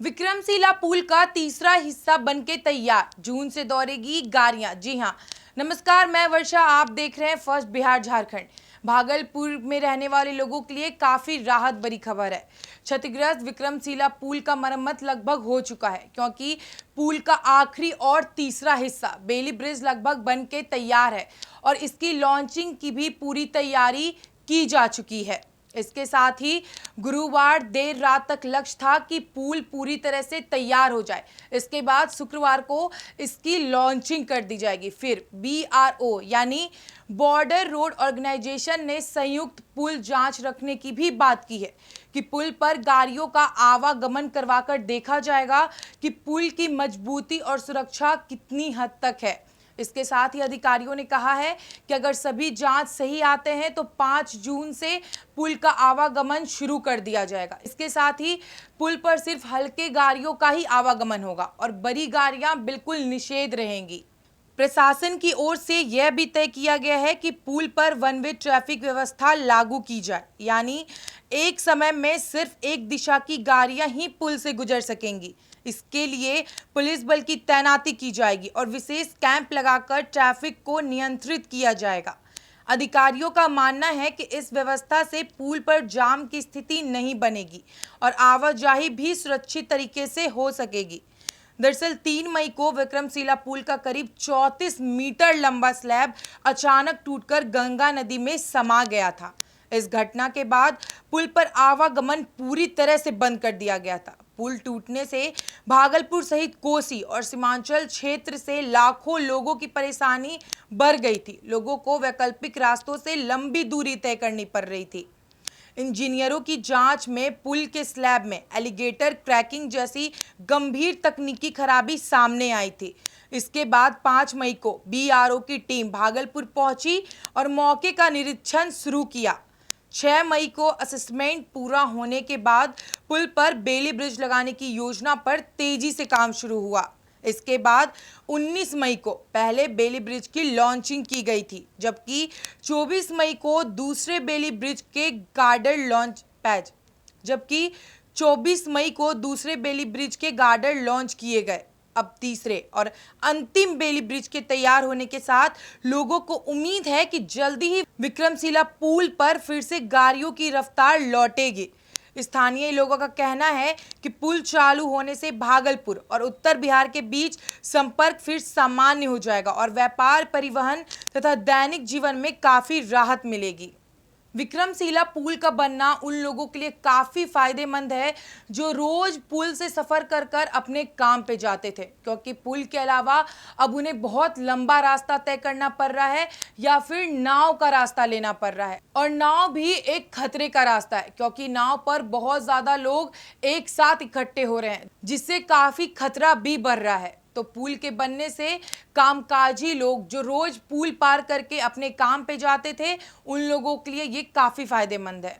विक्रमशिला पुल का तीसरा हिस्सा बनके तैयार, जून से दौड़ेगी गाड़ियां। जी हां, नमस्कार, मैं वर्षा, आप देख रहे हैं फर्स्ट बिहार झारखंड। भागलपुर में रहने वाले लोगों के लिए काफी राहत भरी खबर है। क्षतिग्रस्त विक्रमशिला पुल का मरम्मत लगभग हो चुका है, क्योंकि पुल का आखिरी और तीसरा हिस्सा बेली ब्रिज लगभग बनके तैयार है और इसकी लॉन्चिंग की भी पूरी तैयारी की जा चुकी है। इसके साथ ही गुरुवार देर रात तक लक्ष्य था कि पुल पूरी तरह से तैयार हो जाए। इसके बाद शुक्रवार को इसकी लॉन्चिंग कर दी जाएगी। फिर BRO यानी बॉर्डर रोड ऑर्गेनाइजेशन ने संयुक्त पुल जांच रखने की भी बात की है कि पुल पर गाड़ियों का आवागमन करवाकर देखा जाएगा कि पुल की मजबूती और सुरक्षा कितनी हद तक है। इसके साथ ही अधिकारियों ने कहा है कि अगर सभी जांच सही आते हैं तो 5 जून से पुल का आवागमन शुरू कर दिया जाएगा। इसके साथ ही पुल पर सिर्फ हल्के गाड़ियों का ही आवागमन होगा और बड़ी गाड़ियां बिल्कुल निषेध रहेंगी। प्रशासन की ओर से यह भी तय किया गया है कि पुल पर वन वे ट्रैफिक व्यवस्था लागू की जाए, यानी एक समय में सिर्फ एक दिशा की गाड़ियां ही पुल से गुजर सकेंगी। इसके लिए पुलिस बल की तैनाती की जाएगी और विशेष कैंप लगाकर ट्रैफिक को नियंत्रित किया जाएगा। अधिकारियों का मानना है कि इस व्यवस्था से पुल पर जाम की स्थिति नहीं बनेगी और आवाजाही भी सुरक्षित तरीके से हो सकेगी। दरअसल 3 मई को विक्रमशिला पुल का करीब 34 मीटर लंबा स्लैब अचानक टूटकर गंगा नदी में समा गया था। इस घटना के बाद पुल पर आवागमन पूरी तरह से बंद कर दिया गया था। पुल टूटने से भागलपुर सहित कोसी और सीमांचल क्षेत्र से लाखों लोगों की परेशानी बढ़ गई थी। लोगों को वैकल्पिक रास्तों से लंबी दूरी तय करनी पड़ रही थी। इंजीनियरों की जांच में पुल के स्लैब में एलिगेटर क्रैकिंग जैसी गंभीर तकनीकी खराबी सामने आई थी। इसके बाद 5 मई को BRO की टीम भागलपुर पहुंची और मौके का निरीक्षण शुरू किया। 6 मई को असेसमेंट पूरा होने के बाद पुल पर बेली ब्रिज लगाने की योजना पर तेजी से काम शुरू हुआ। इसके बाद 19 मई को पहले बेली ब्रिज की लॉन्चिंग की गई थी, जबकि 24 मई को दूसरे बेली ब्रिज के गार्डर लॉन्च किए गए। अब तीसरे और अंतिम बेली ब्रिज के तैयार होने के साथ लोगों को उम्मीद है कि जल्दी ही विक्रमशिला पुल पर फिर से गाड़ियों की रफ्तार लौटेगी। स्थानीय लोगों का कहना है कि पुल चालू होने से भागलपुर और उत्तर बिहार के बीच संपर्क फिर सामान्य हो जाएगा और व्यापार, परिवहन तथा दैनिक जीवन में काफी राहत मिलेगी। विक्रमशिला पुल का बनना उन लोगों के लिए काफी फायदेमंद है जो रोज पुल से सफर कर कर अपने काम पे जाते थे, क्योंकि पुल के अलावा अब उन्हें बहुत लंबा रास्ता तय करना पड़ रहा है या फिर नाव का रास्ता लेना पड़ रहा है। और नाव भी एक खतरे का रास्ता है, क्योंकि नाव पर बहुत ज्यादा लोग एक साथ इकट्ठे हो रहे हैं, जिससे काफी खतरा भी बढ़ रहा है। तो पुल के बनने से कामकाजी लोग जो रोज पुल पार करके अपने काम पे जाते थे, उन लोगों के लिए ये काफी फायदेमंद है।